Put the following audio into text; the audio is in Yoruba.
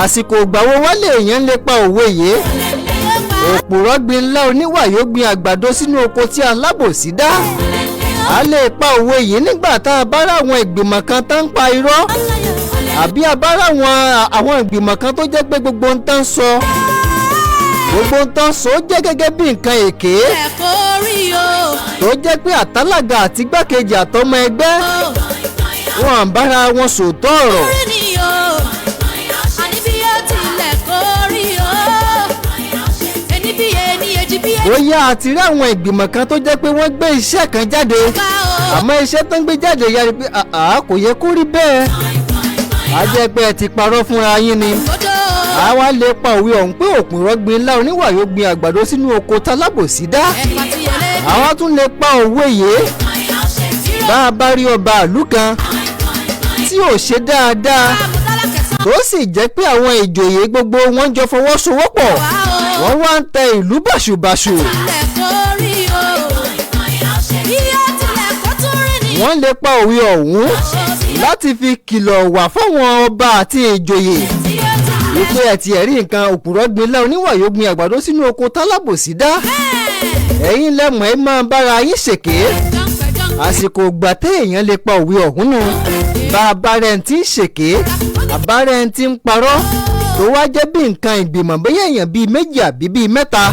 àsìkò ìgbà wo wálé èèyàn lè pa òwe yìí? òpùrọ́ gbin ńlá oníwà yóò gbin àgbàdo sínú oko tí alábòsí dá. a lè pa òwe yìí nígbà tá a bá ráwọn ìgbìmọ̀ kan tó ń pa irọ́, àbí a bá ráwọn ìgbìmọ̀ kan tó jẹ́ pé gbogbo ń tán sọ jẹ́ gẹ́gẹ́ bí nǹkan èké, tó jẹ́ pé àtàlàgà àti gbákejì àtọmọ ẹgbẹ́ wọn bára wọn sòótọ́ ọ̀rọ̀. bóyá àti rí àwọn ìgbìmọ̀ kan tó jẹ́ pé wọ́n gbé iṣẹ́ kan jáde, àmọ́ iṣẹ́ tó ń gbé jáde yára pé kò yẹ kó rí bẹ́ẹ̀. a jẹ́ pé ẹ ti parọ́ fúnra yín ni. àwa lè pa òwe ọ̀hún pé òpùrọ́ gbin ńlá oníwà yóò gbin àgbàdo sínú oko tálábòsí dá. àwa tún lè pa òwe yìí bá a bá rí ọba ìlú kan tí ò ṣe dáadáa, tó sì jẹ́ pé àwọn ìjòyè gbogbo wọn jọ fọwọ́sowọ́pọ̀, wọ́n wá ń tẹ ìlú bàṣubàṣu. wọ́n lè pa òwe ọ̀hún láti fi kìlọ̀ wà fáwọn ọba àti ìjòyè wípé ẹ ti ẹ̀rí nǹkan, òpùrọ́ gbin ńlá oníwà yóò gbin àgbàdo sínú oko tálábòsí dá. ẹ̀yin lẹ́mọ̀ ẹ máa bára yín ṣèké. àsìkò ìgbà téèyàn lè pa òwe ọ̀hún nù. bàbá rẹ̀ ti ń ṣèké, bàbá rẹ̀ ti ń parọ́, tó wá jẹ́ bí nǹkan ìgbìmọ̀ bóyá èèyàn bíi méjì àbí bíi mẹ́ta